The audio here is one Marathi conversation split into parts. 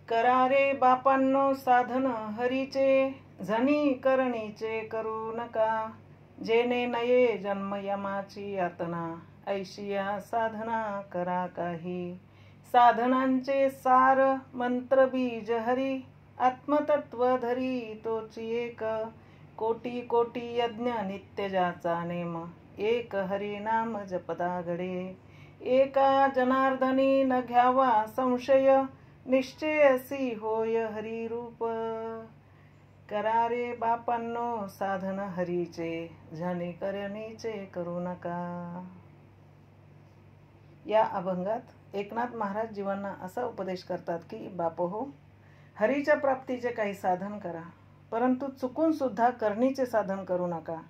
करा रे बापांनो साधन हरीचे, झनी करणीचे करू नका. जेणे नये जन्म यमाची यातना, ऐशिया साधना करा काही. साधनांचे सार मंत्र बीज हरी, आत्मतत्व धरी तोची एक. कोटी कोटी यज्ञ नित्य ज्याचा नेम, एक हरी नाम जपदा घडे. एका जनार्दनी न घ्यावा संशय, निश्चय असी होय हरी रूप. करा रे बापांनो साधन हरीचे, झनी करणीचे करू नका. या अभंगात एकनाथ महाराज जीवांना असा उपदेश करतात की बापहो, हरीच्या प्राप्तीचे काही साधन करा, परंतु चुकून सुद्धा करणीचे साधन करू नका,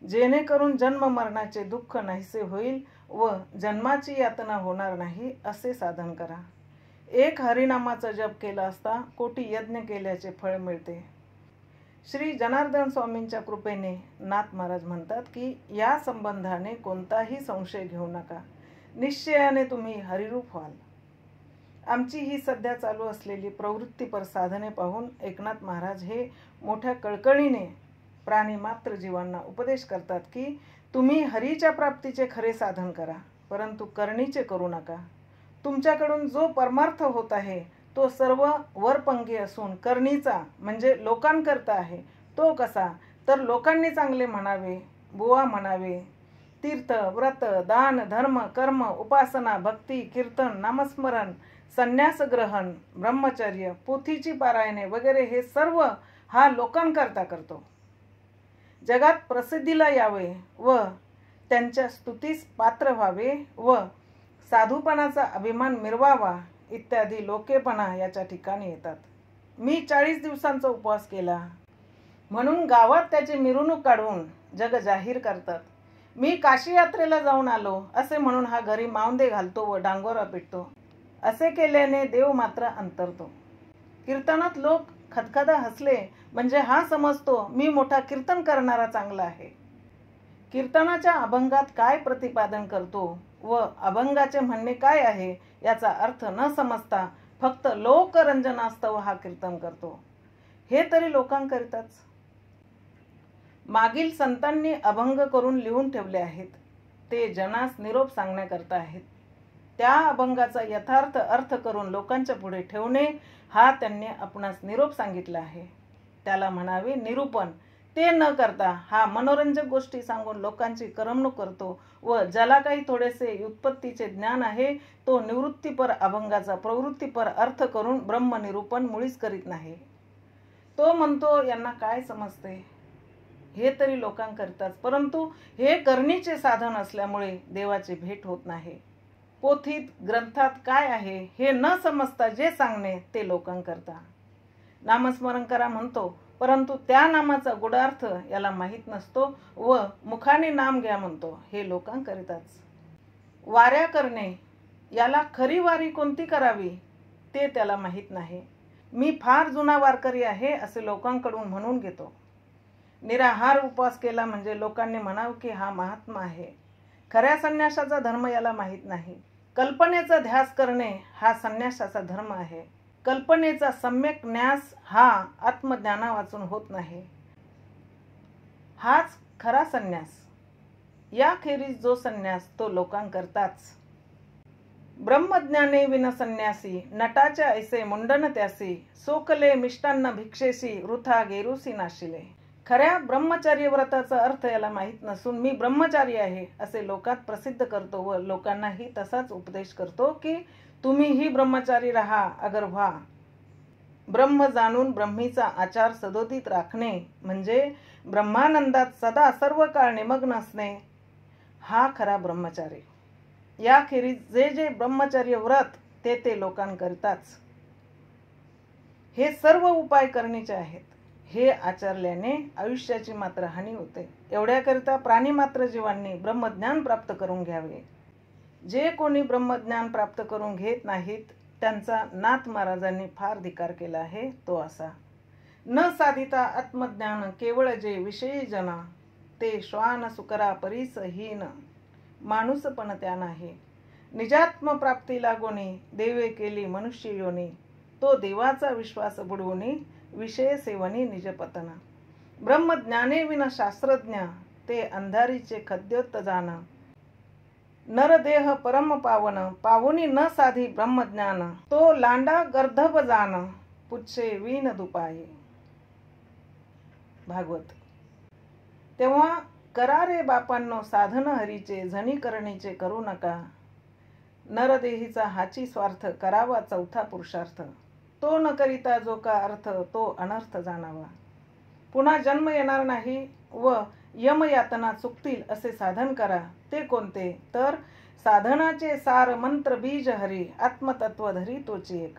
जेणेकरून जन्म मरणाचे दुःख नाहीसे होईल व जन्माची यातना होणार नाही असे साधन करा. एक हरिनामाचा जप केला असता कोटी यज्ञ केल्याचे फळ मिळते. श्री जनार्दन स्वामींच्या कृपेने नाथ महाराज म्हणतात की या संबंधाने कोणताही संशय घेऊ नका, निश्चयाने तुम्ही हरिरूप व्हाल. आमची ही सध्या चालू असलेली प्रवृत्तीपर साधने पाहून एकनाथ महाराज हे मोठ्या कळकळीने प्राणीमात्र जीवांना उपदेश करतात की तुम्ही हरीच्या प्राप्तीचे खरे साधन करा, परंतु करणीचे करू नका. तुमच्याकडून जो परमार्थ होत आहे तो सर्व वरपंगी असून करणीचा म्हणजे लोकांकरता आहे. तो कसा तर लोकांनी चांगले म्हणावे, बुवा म्हणावे. तीर्थ व्रत दान धर्म कर्म उपासना भक्ती कीर्तन नामस्मरण संन्यास ग्रहण ब्रह्मचर्य पोथीची पारायणे वगैरे हे सर्व हा लोकांकरता करतो. जगात प्रसिद्धीला यावे व त्यांच्या स्तुतीस पात्र व्हावे व साधूपणाचा अभिमान मिरवावा इत्यादी लोकेपणा याच्या ठिकाणी येतात. मी 40 दिवसांचा उपवास केला म्हणून गावात त्याची मिरवणूक काढून जग जाहीर करतात. मी काशी यात्रेला जाऊन आलो असे म्हणून हा घरी मावंदे घालतो व डांगोरा पिटतो. असे केल्याने देव मात्र अंतरतो. कीर्तनात लोक खदखदा हसले म्हणजे हा समजतो मी मोठा कीर्तन करणारा चांगला आहे. कीर्तनाच्या अभंगात काय प्रतिपादन करतो व अभंगाचे म्हणणे काय आहे याचा अर्थ न समजता फक्त लोकरंजनास्तव हा कीर्तन करतो. हे तरी लोकांकरिताच. मागील संतांनी अभंग करून लिहून ठेवले आहेत, ते जनास निरोप सांगण्याकरता आहेत. त्या अभंगाचा यथार्थ अर्थ करून लोकांच्या पुढे ठेवणे हा त्यांनी आपणास निरोप सांगितला आहे. त्याला म्हणावे निरूपण. ते न करता हा मनोरंजक गोष्टी सांगून लोकांची करमणूक करतो व ज्याला काही थोडेसे व्युत्पत्तीचे ज्ञान आहे तो निवृत्तीपर अभंगाचा प्रवृत्तीपर अर्थ करून ब्रह्मनिरूपण मुळीच करीत नाही. तो म्हणतो यांना काय समजते. हे तरी लोकांकरिताच, परंतु हे करणीचे साधन असल्यामुळे देवाची भेट होत नाही. पोथीत ग्रंथात काय आहे हे न समजता जे सांगणे ते लोकांकरता. नामस्मरण करा म्हणतो, परंतु त्या नामाचा गुडार्थ याला माहीत नसतो व मुखाने नाम घ्या म्हणतो, हे लोकांकरिताच. वाऱ्या करणे याला खरी वारी कोणती करावी ते त्याला माहीत नाही. मी फार जुना वारकरी आहे असे लोकांकडून म्हणून घेतो. निराहार उपवास केला म्हणजे लोकांनी म्हणावं की हा महात्मा आहे. खऱ्या संन्यासाचा धर्म याला माहीत नाही. कल्पनेचा ध्यास करणे हा संन्यासाचा धर्म आहे. कल्पनेचा सम्यक न्यास हा आत्मज्ञाना वाचून होत नाही. हाच खरा संन्यास. याखेरीज जो संन्यास तो लोकांकरताच. ब्रह्मज्ञाने विन संन्यासी, नटाच्या ऐसे मुंडन त्यासी, सोकले मिष्टान्न भिक्षेसी, वृथा गेरुसी नाशिले. खऱ्या ब्रह्मचर्य व्रताचा अर्थ याला माहीत नसून मी ब्रह्मचारी आहे असे लोकात प्रसिद्ध करतो व लोकांनाही तसाच उपदेश करतो की तुम्हीही ब्रह्मचारी रहा अगर व्हा. ब्रह्म जाणून ब्रह्मीचा आचार सदोदित राखणे म्हणजे ब्रह्मानंदात सदा सर्व काळ निमग्न असणे हा खरा ब्रह्मचारी. याखेरीज जे जे ब्रह्मचर्य व्रत ते लोकांकरिताच. हे सर्व उपाय करणीचे आहेत. हे आचरल्याने आयुष्याची मात्र हानी होते. एवढ्याकरिता प्राणीमात्र जीवांनी ब्रह्मज्ञान प्राप्त करून घ्यावे. जे कोणी ब्रह्मज्ञान प्राप्त करून घेत नाहीत त्यांचा नाथ महाराजांनी फार धिकार केला आहे तो असा. न साधिता आत्मज्ञान केवळ जे विषयी जना, ते श्वान सुकरा परीस हीन, माणूस पण त्या नाही. निजात्म प्राप्ती लागोनी देवे केली मनुष्य योनी, तो देवाचा विश्वास बुडवूनी विषय सेवनी निजपतन. ब्रह्मज्ञाने विन शास्त्रज्ञ ते अंधारीचे खद्योत जान. नरदेह परम पावन पावुनी न साधी ब्रह्मज्ञान. तो लांडा गर्धब जान पुच्छे वीन दुपाये. भागवत. तेव्हा करा रे बापांनो साधन हरीचे, झणी करणीचे करू नका. नरदेहीचा हाची स्वार्थ करावा चौथा पुरुषार्थ. तो न करिता जो का अर्थ तो अनर्थ जाणावा. पुन्हा जन्म येणार नाही व यमयातना चुकतील असे साधन करा. ते कोणते तर साधनाचे सार मंत्र बीज हरी आत्मतत्व धरी तोची एक.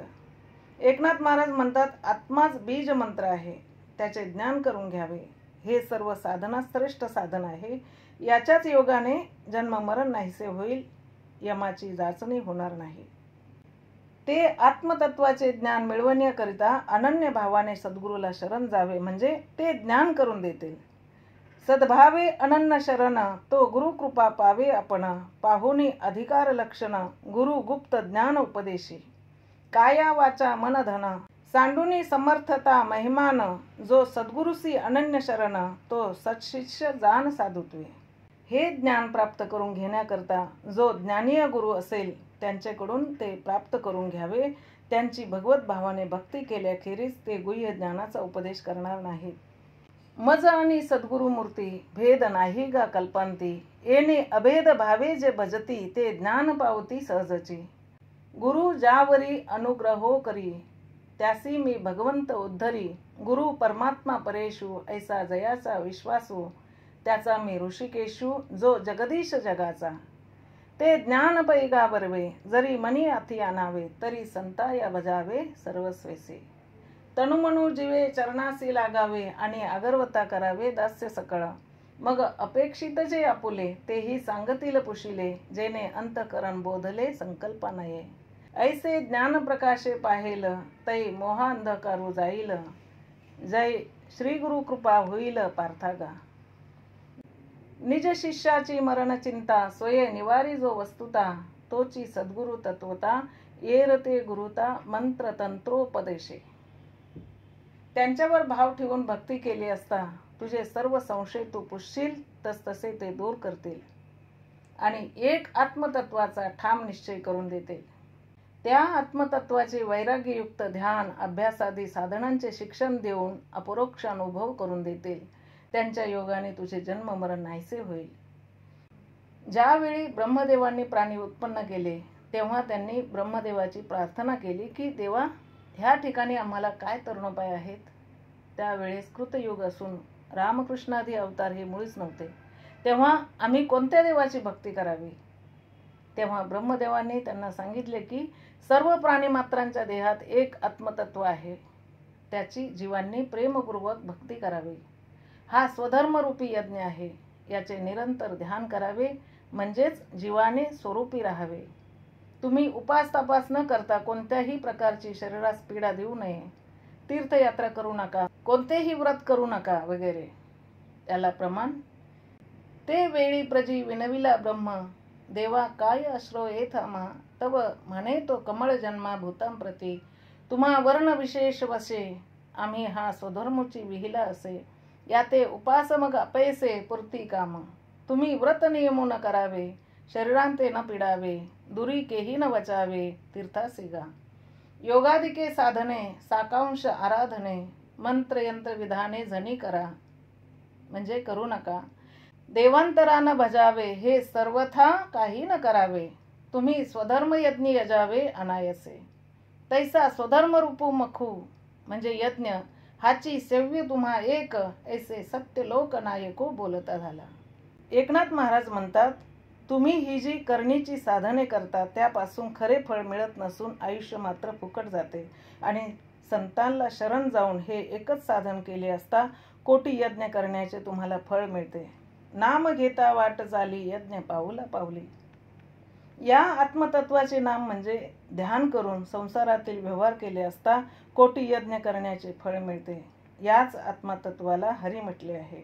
एकनाथ महाराज म्हणतात, आत्माच बीज मंत्र आहे, त्याचे ज्ञान करून घ्यावे. हे सर्व साधना श्रेष्ठ साधन आहे. याच्याच योगाने जन्म मरण नाहीसे होईल, यमाची जाचणी होणार नाही. ते आत्मतत्वाचे ज्ञान मिळवण्याकरिता अनन्य भावाने सद्गुरूला शरण जावे, म्हणजे ते ज्ञान करून देतील. सद्भावे अनन्य शरण तो गुरु कृपा पावे आपण. पाहुनी अधिकार लक्षण गुरु गुप्त ज्ञान उपदेशी. काया वाचा मन धन सांडुनी समर्थता महिमान. जो सद्गुरुसी अनन्य शरण तो सत्शिष्य जाण साधुत्वे. हे ज्ञान प्राप्त करून घेण्याकरता जो ज्ञानीय गुरु असेल त्यांच्याकडून ते प्राप्त करून घ्यावे. त्यांची भगवत भावाने भक्ती केल्याखेरीज ते गुह्य ज्ञानाचा उपदेश करणार नाहीत. मज आणि सद्गुरु मूर्ती भेद नाही गा कल्पांती. येणे अभेद भावे जे भजती ते ज्ञान पावती सहजची. गुरु ज्यावरी अनुग्रहो करी त्यासी मी भगवंत उद्धरी. गुरु परमात्मा परेशु ऐसा जयाचा विश्वासू. त्याचा मी ऋषिकेशू जो जगदीश जगाचा. ते ज्ञान पैगा बरवे जरी मनी अति आणावे. तरी संताया बजावे सर्वस्वेसे. तनुमनु जीवे चरणासी लागावे आणि अगरवता करावे दास्य सकळ. मग अपेक्षित जे आपुले तेही सांगतील पुशिले. जेने अंतकरण बोधले संकल्पा नये. ऐसे ज्ञान प्रकाशे पाहेल तै मोहा अंधकारू जाईल. जय श्री गुरु कृपा होईल पार्थागा. निज शिष्याची मरण चिंता स्वये निवारी जो वस्तुता. तोची सद्गुरु तत्वता येर ते गुरुता मंत्र तंत्रोपदेशे. त्यांच्यावर भाव ठेवून भक्ती केली असता तुझे सर्व संशय तू पुसशील तसतसे ते दूर करतील आणि एक आत्मतत्वाचा ठाम निश्चय करून देतील. त्या आत्मतत्वाचे वैराग्ययुक्त ध्यान अभ्यासादी साधनांचे शिक्षण देऊन अपरोक्ष अनुभव करून देतील. त्यांच्या योगाने तुझे जन्म मरण नाहीसे होईल. ज्यावेळी ब्रह्मदेवांनी प्राणी उत्पन्न केले तेव्हा त्यांनी ब्रह्मदेवाची प्रार्थना केली की देवा, ह्या ठिकाणी आम्हाला काय तरुणोपाय आहेत. त्यावेळेस कृतयुग असून रामकृष्णादी अवतार हे मुळीच नव्हते. तेव्हा आम्ही कोणत्या देवाची भक्ती करावी. तेव्हा ब्रह्मदेवांनी त्यांना सांगितले की सर्व प्राणीमात्रांच्या देहात एक आत्मतत्व आहे, त्याची जीवांनी प्रेमपूर्वक भक्ती करावी. हा स्वधर्मरूपी यज्ञ आहे, याचे निरंतर ध्यान करावे, म्हणजेच जीवाने स्वरूपी राहावे. तुम्ही उपास तपास न करता कोणत्याही प्रकारची शरीरास पीडा देऊ नये. तीर्थयात्रा करू नका, कोणतेही व्रत करू नका वगैरे. त्याला प्रमाण ते वेळी प्रजी विनविला ब्रह्म. देवा काय अश्रो येथ आम्हा. तव म्हणे तो कमळ जन्मा भूतां प्रती. तुम्हा वर्ण विशेष वसे आम्ही हा स्वधर्मची विहिला असे. याते उपास मग अपैसे पुरती काम. तुम्ही व्रत नियमो न करावे, शरीरांते न पिडावे, दुरी केही न वचावे, तीर्थासी गा. योगादिके साधने साकांश आराधने मंत्र यंत्र विधाने झणी करा, म्हणजे करू नका. देवांतरान भजावे हे सर्वथा काही न करावे. तुम्ही स्वधर्म यज्ञ यजावे अनायसे. तैसा स्वधर्म रूपू मखू म्हणजे यज्ञ हाची सेव्य तुम्हा एक. ऐसे सत्य लोक नायको बोलता झाला. एकनाथ महाराज म्हणतात, तुम्ही ही जी करणीची साधने करता त्यापासून खरे फळ मिळत नसून आयुष्य मात्र फुकट जाते. आणि संतांना शरण जाऊन हे एकच साधन केले असता कोटी यज्ञ करण्याचे तुम्हाला फळ मिळते. नाम घेता वाट चाली यज्ञ पाऊला पावली. या आत्मतत्वाचे नाम म्हणजे ध्यान करून संसारातील व्यवहार केले असता कोटी यज्ञ करण्याचे फळ मिळते. याच आत्मतत्वाला हरी म्हटले आहे.